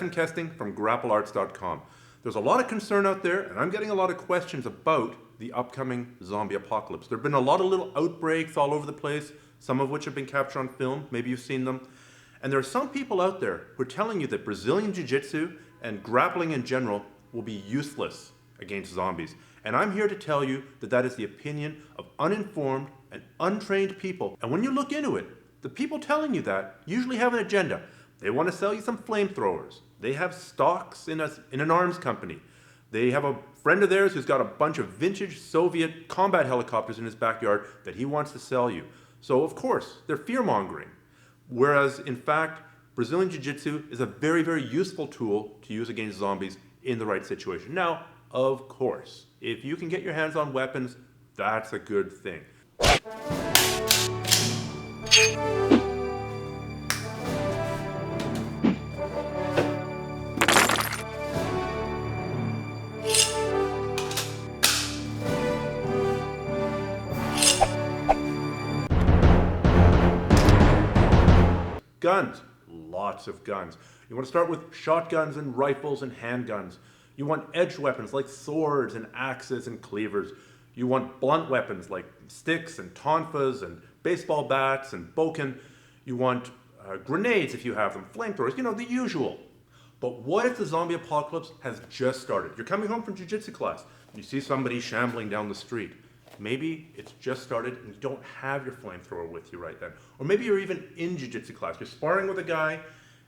Stephan Kesting from grapplearts.com. There's a lot of concern out there, and I'm getting a lot of questions about the upcoming zombie apocalypse. There have been a lot of little outbreaks all over the place, some of which have been captured on film. Maybe you've seen them. And there are some people out there who are telling you that Brazilian Jiu-Jitsu and grappling in general will be useless against zombies. And I'm here to tell you that that is the opinion of uninformed and untrained people. And when you look into it, the people telling you that usually have an agenda. They want to sell you some flamethrowers. They have stocks in an arms company. They have a friend of theirs who's got a bunch of vintage Soviet combat helicopters in his backyard that he wants to sell you. So of course, they're fear-mongering. Whereas in fact, Brazilian Jiu-Jitsu is a very, very useful tool to use against zombies in the right situation. Now, of course, if you can get your hands on weapons, that's a good thing. Guns, lots of guns. You want to start with shotguns and rifles and handguns. You want edged weapons like swords and axes and cleavers. You want blunt weapons like sticks and tonfas and baseball bats and bokken. You want grenades if you have them, flamethrowers, you know, the usual. But what if the zombie apocalypse has just started? You're coming home from jiu-jitsu class and you see somebody shambling down the street. Maybe it's just started and you don't have your flamethrower with you right then. Or maybe you're even in jiu-jitsu class. You're sparring with a guy,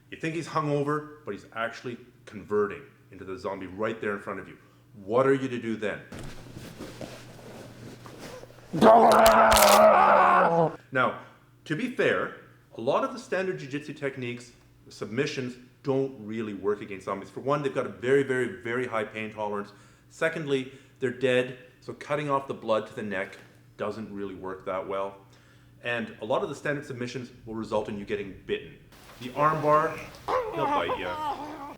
you think he's hungover, but he's actually converting into the zombie right there in front of you. What are you to do then? Now, to be fair, a lot of the standard jiu-jitsu techniques, the submissions, don't really work against zombies. For one, they've got a very, very, very high pain tolerance. Secondly, they're dead, so cutting off the blood to the neck doesn't really work that well. And a lot of the standard submissions will result in you getting bitten. The armbar, they'll bite you.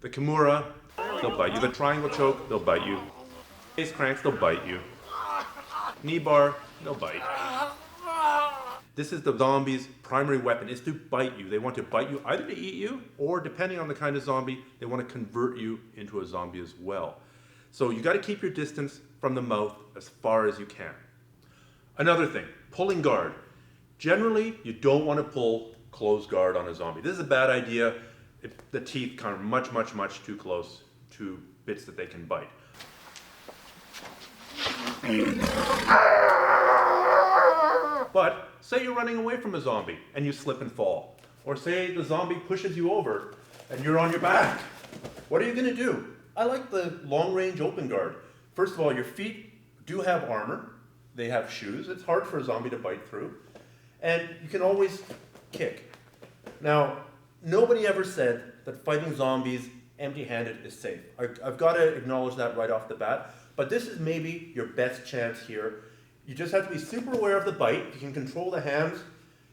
The kimura, they'll bite you. The triangle choke, they'll bite you. Ace cranks, they'll bite you. Knee bar, they'll bite. This is the zombie's primary weapon, is to bite you. They want to bite you either to eat you, or depending on the kind of zombie, they want to convert you into a zombie as well. So you got to keep your distance from the mouth as far as you can. Another thing, pulling guard. Generally, you don't want to pull closed guard on a zombie. This is a bad idea if the teeth come much, much, much too close to bits that they can bite. But say you're running away from a zombie and you slip and fall. Or say the zombie pushes you over and you're on your back. What are you going to do? I like the long-range open guard. First of all, your feet do have armor. They have shoes. It's hard for a zombie to bite through. And you can always kick. Now, nobody ever said that fighting zombies empty-handed is safe. I've got to acknowledge that right off the bat. But this is maybe your best chance here. You just have to be super aware of the bite. You can control the hands.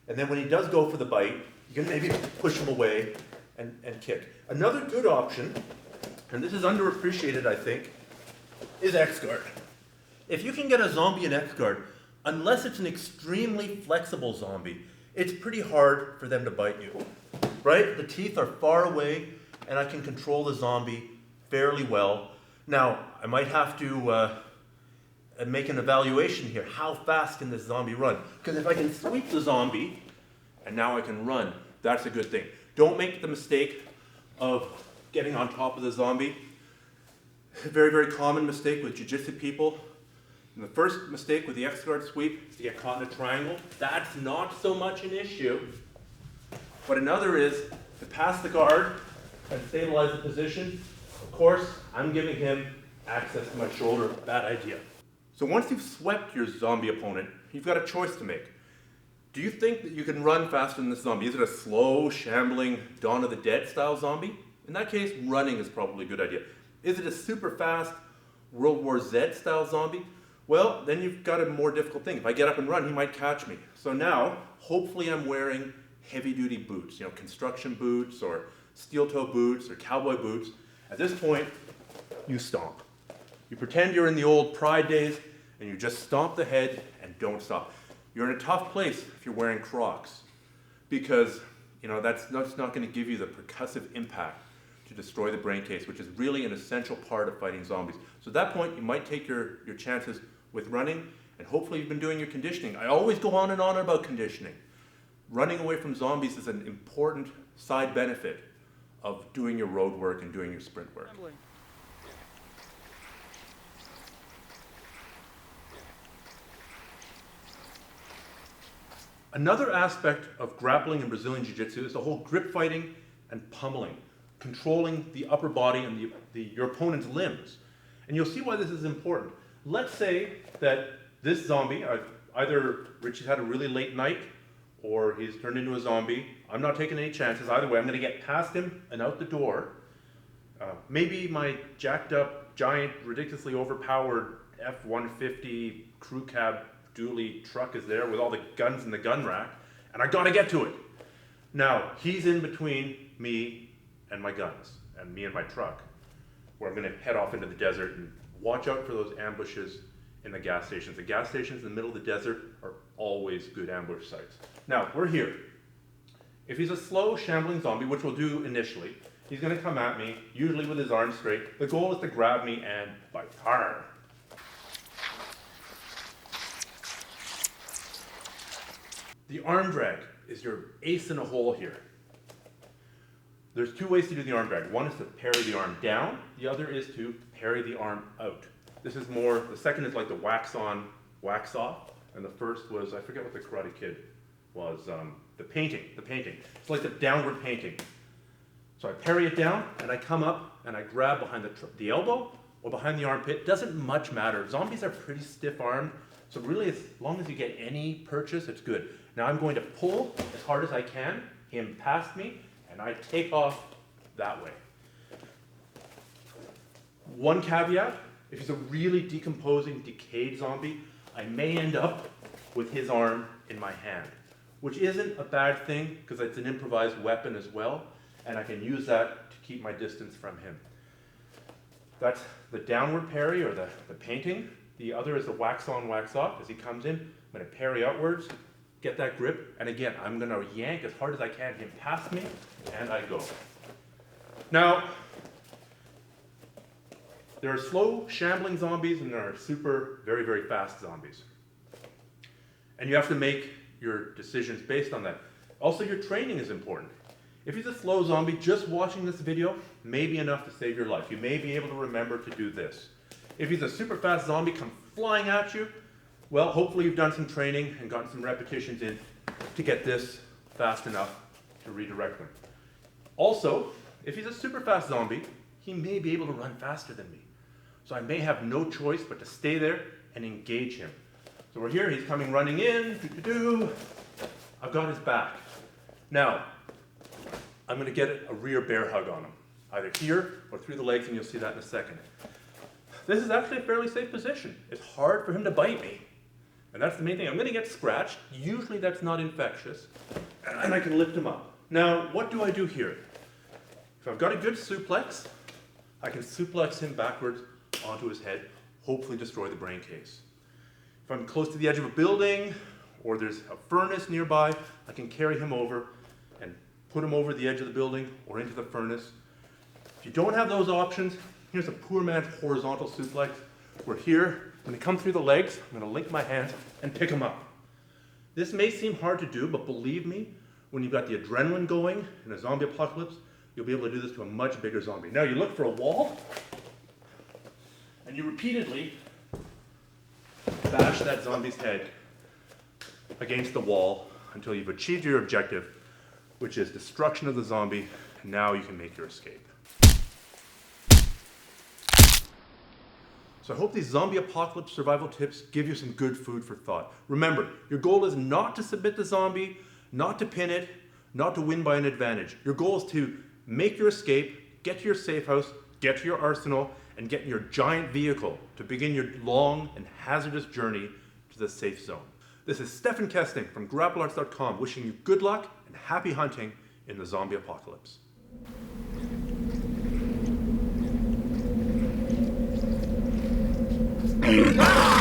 And then when he does go for the bite, you can maybe push him away and kick. Another good option, and this is underappreciated, I think, is X-guard. If you can get a zombie in X-guard, unless it's an extremely flexible zombie, it's pretty hard for them to bite you, right? The teeth are far away, and I can control the zombie fairly well. Now, I might have to make an evaluation here. How fast can this zombie run? Because if I can sweep the zombie, and now I can run, that's a good thing. Don't make the mistake of getting on top of the zombie. Very, very common mistake with jiu-jitsu people. And the first mistake with the X-guard sweep is to get caught in a triangle. That's not so much an issue. But another is to pass the guard and stabilize the position. Of course, I'm giving him access to my shoulder. Bad idea. So once you've swept your zombie opponent, you've got a choice to make. Do you think that you can run faster than this zombie? Is it a slow, shambling, Dawn of the Dead style zombie? In that case, running is probably a good idea. Is it a super fast World War Z style zombie? Well, then you've got a more difficult thing. If I get up and run, he might catch me. So now, hopefully I'm wearing heavy duty boots, you know, construction boots or steel toe boots or cowboy boots. At this point, you stomp. You pretend you're in the old Pride days and you just stomp the head and don't stop. You're in a tough place if you're wearing Crocs because, you know, that's not going to give you the percussive impact to to destroy the brain case, which is really an essential part of fighting zombies. So at that point, you might take your chances with running, and hopefully you've been doing your conditioning. I always go on and on about conditioning. Running away from zombies is an important side benefit of doing your road work and doing your sprint work. Another aspect of grappling in Brazilian Jiu-Jitsu is the whole grip fighting and pummeling, controlling the upper body and your opponent's limbs. And you'll see why this is important. Let's say that this zombie, either Richie's had a really late night or he's turned into a zombie. I'm not taking any chances. Either way, I'm going to get past him and out the door. Maybe my jacked up, giant, ridiculously overpowered F-150 crew cab dually truck is there with all the guns in the gun rack, and I gotta get to it. Now, he's in between me and my guns, and me and my truck, where I'm gonna head off into the desert and watch out for those ambushes in the gas stations. The gas stations in the middle of the desert are always good ambush sites. Now, we're here. If he's a slow, shambling zombie, which we'll do initially, he's gonna come at me, usually with his arms straight. The goal is to grab me and bite. Arr! The arm drag is your ace in a hole here. There's two ways to do the arm drag. One is to parry the arm down, the other is to parry the arm out. This is more, the second is like the wax on, wax off, and the first was, I forget what the Karate Kid was, the painting. It's like the downward painting. So I parry it down, and I come up, and I grab behind the elbow, or behind the armpit. Doesn't much matter. Zombies are pretty stiff-armed, so really as long as you get any purchase, it's good. Now I'm going to pull as hard as I can, him past me, and I take off that way. One caveat, if he's a really decomposing, decayed zombie, I may end up with his arm in my hand, which isn't a bad thing because it's an improvised weapon as well, and I can use that to keep my distance from him. That's the downward parry or the painting. The other is the wax on, wax off. As he comes in, I'm going to parry outwards, get that grip, and again, I'm going to yank as hard as I can, him past me, and I go. Now, there are slow, shambling zombies, and there are super, very, very fast zombies. And you have to make your decisions based on that. Also, your training is important. If he's a slow zombie, just watching this video may be enough to save your life. You may be able to remember to do this. If he's a super fast zombie come flying at you, well, hopefully you've done some training and gotten some repetitions in to get this fast enough to redirect them. Also, if he's a super fast zombie, he may be able to run faster than me. So I may have no choice but to stay there and engage him. So we're here, he's coming running in, I've got his back. Now, I'm gonna get a rear bear hug on him, either here or through the legs, and you'll see that in a second. This is actually a fairly safe position. It's hard for him to bite me. And that's the main thing. I'm going to get scratched. Usually that's not infectious. And I can lift him up. Now, what do I do here? If I've got a good suplex, I can suplex him backwards onto his head, hopefully destroy the brain case. If I'm close to the edge of a building, or there's a furnace nearby, I can carry him over and put him over the edge of the building or into the furnace. If you don't have those options, here's a poor man's horizontal suplex. We're here. When they come through the legs, I'm going to link my hands and pick them up. This may seem hard to do, but believe me, when you've got the adrenaline going in a zombie apocalypse, you'll be able to do this to a much bigger zombie. Now you look for a wall, and you repeatedly bash that zombie's head against the wall until you've achieved your objective, which is destruction of the zombie, and now you can make your escape. So I hope these zombie apocalypse survival tips give you some good food for thought. Remember, your goal is not to submit the zombie, not to pin it, not to win by an advantage. Your goal is to make your escape, get to your safe house, get to your arsenal, and get in your giant vehicle to begin your long and hazardous journey to the safe zone. This is Stephan Kesting from GrappleArts.com wishing you good luck and happy hunting in the zombie apocalypse. Ah!